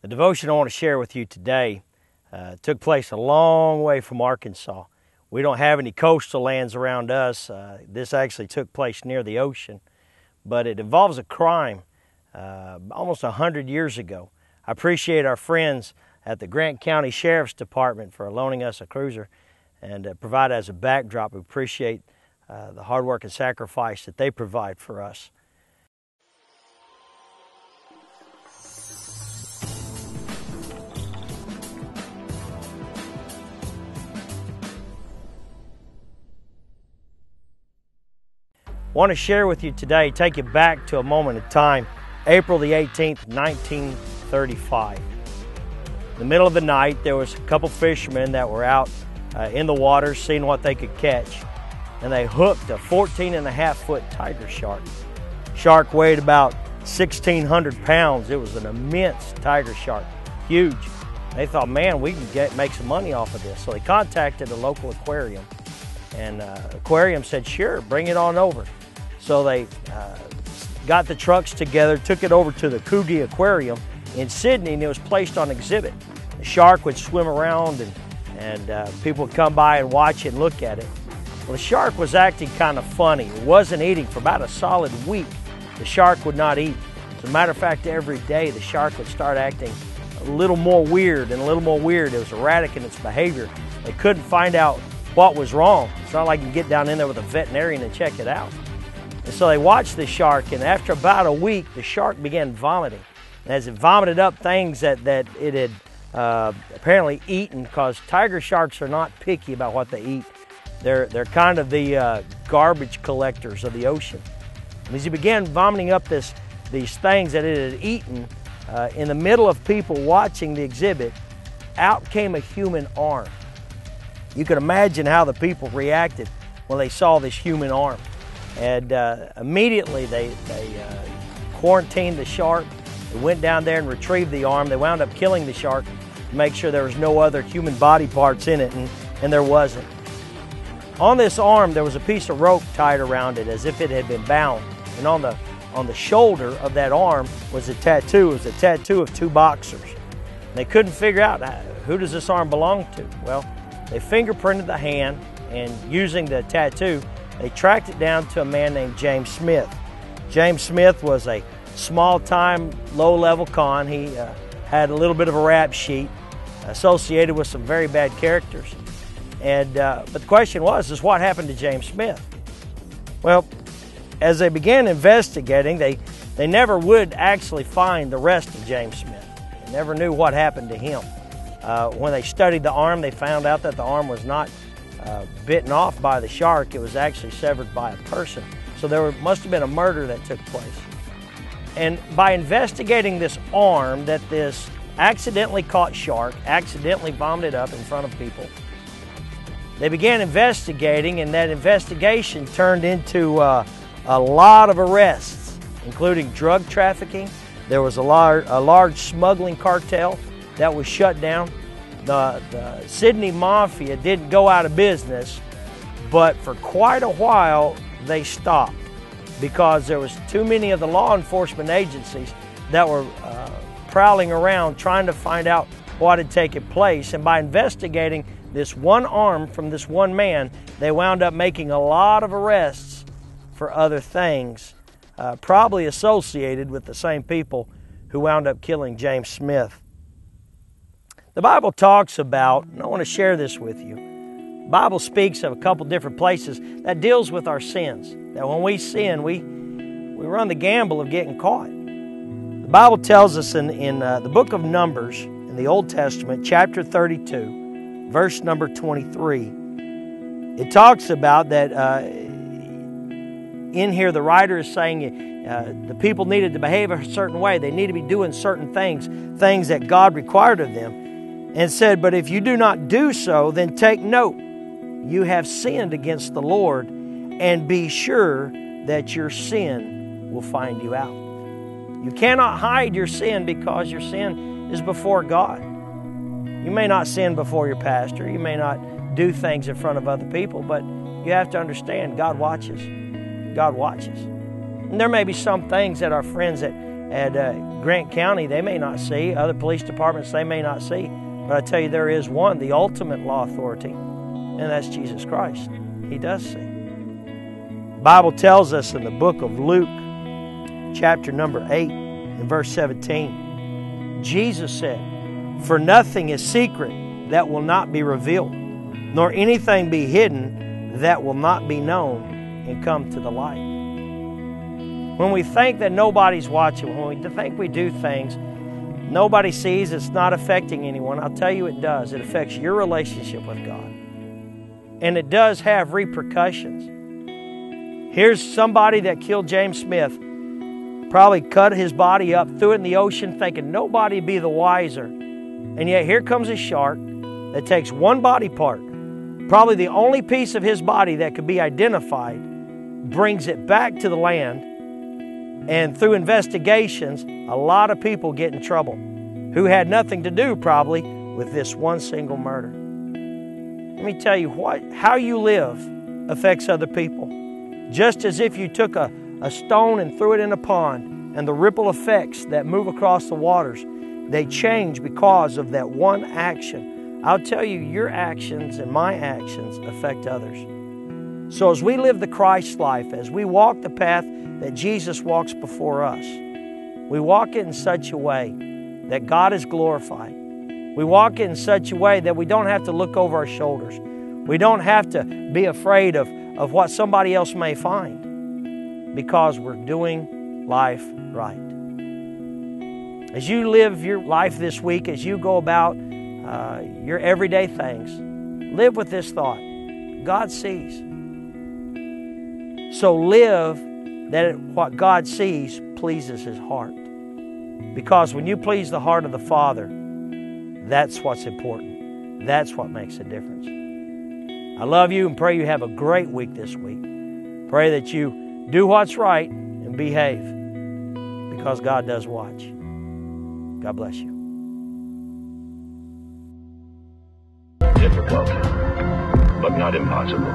The devotion I want to share with you today took place a long way from Arkansas. We don't have any coastal lands around us. This actually took place near the ocean, but it involves a crime almost 100 years ago. I appreciate our friends at the Grant County Sheriff's Department for loaning us a cruiser and provide as a backdrop. We appreciate the hard work and sacrifice that they provide for us. I want to share with you today, take you back to a moment in time, April the 18th, 1935. In the middle of the night, there was a couple fishermen that were out in the water seeing what they could catch, and they hooked a 14.5-foot tiger shark. Shark weighed about 1,600 pounds. It was an immense tiger shark, huge. They thought, man, we can make some money off of this. So they contacted a local aquarium, and aquarium said, sure, bring it on over. So they got the trucks together, took it over to the Coogee Aquarium in Sydney, and it was placed on exhibit. The shark would swim around, and people would come by and watch it and look at it. Well, the shark was acting kind of funny. It wasn't eating for about a solid week. The shark would not eat. As a matter of fact, every day the shark would start acting a little more weird and a little more weird. It was erratic in its behavior. They couldn't find out what was wrong. It's not like you can get down in there with a veterinarian and check it out. And so they watched the shark, and after about a week, the shark began vomiting. And as it vomited up things that it had apparently eaten, because tiger sharks are not picky about what they eat. They're kind of the garbage collectors of the ocean. And as he began vomiting up these things that it had eaten, in the middle of people watching the exhibit, out came a human arm. You can imagine how the people reacted when they saw this human arm. And immediately they quarantined the shark. They went down there and retrieved the arm. They wound up killing the shark to make sure there was no other human body parts in it, and there wasn't. On this arm, there was a piece of rope tied around it as if it had been bound. And on the shoulder of that arm was a tattoo. It was a tattoo of two boxers. And they couldn't figure out, who does this arm belong to? Well, they fingerprinted the hand, and using the tattoo, they tracked it down to a man named James Smith. James Smith was a small-time, low-level con. He had a little bit of a rap sheet associated with some very bad characters. But the question was what happened to James Smith? Well, as they began investigating, they never would actually find the rest of James Smith. They never knew what happened to him. When they studied the arm, they found out that the arm was not bitten off by the shark. It was actually severed by a person. So there must have been a murder that took place. And by investigating this arm that this accidentally caught shark, accidentally vomited up in front of people, they began investigating, and that investigation turned into a lot of arrests, including drug trafficking. There was a large smuggling cartel that was shut down. The Sydney Mafia didn't go out of business, but for quite a while they stopped because there was too many of the law enforcement agencies that were prowling around trying to find out what had taken place. And by investigating this one arm from this one man, they wound up making a lot of arrests for other things, probably associated with the same people who wound up killing James Smith. The Bible talks about, and I want to share this with you, the Bible speaks of a couple different places that deals with our sins. That when we sin, we run the gamble of getting caught. The Bible tells us in the book of Numbers, in the Old Testament, chapter 32, verse number 23, it talks about that in here the writer is saying the people needed to behave a certain way. They need to be doing certain things that God required of them. And said, but if you do not do so, then take note, you have sinned against the Lord, and be sure that your sin will find you out. You cannot hide your sin because your sin is before God. You may not sin before your pastor. You may not do things in front of other people, but you have to understand God watches. God watches. And there may be some things that our friends at at Grant County they may not see, other police departments they may not see, but I tell you there is one, the ultimate law authority, and that's Jesus Christ. He does see. The Bible tells us in the book of Luke, chapter number 8, in verse 17, Jesus said, "For nothing is secret that will not be revealed, nor anything be hidden that will not be known and come to the light." When we think that nobody's watching, when we think we do things nobody sees, it's not affecting anyone, I'll tell you it does. It affects your relationship with God. And it does have repercussions. Here's somebody that killed James Smith, probably cut his body up, threw it in the ocean thinking nobody'd be the wiser. And yet here comes a shark that takes one body part, probably the only piece of his body that could be identified, brings it back to the land, and through investigations, a lot of people get in trouble who had nothing to do probably with this one single murder. Let me tell you, how you live affects other people. Just as if you took a stone and threw it in a pond, and the ripple effects that move across the waters, they change because of that one action. I'll tell you, your actions and my actions affect others. So as we live the Christ life, as we walk the path that Jesus walks before us, we walk it in such a way that God is glorified. We walk it in such a way that we don't have to look over our shoulders. We don't have to be afraid of what somebody else may find, because we're doing life right. As you live your life this week, as you go about your everyday things, live with this thought: God sees. So live that what God sees pleases His heart. Because when you please the heart of the Father, that's what's important. That's what makes a difference. I love you and pray you have a great week this week. Pray that you do what's right and behave, because God does watch. God bless you. Difficult, but not impossible.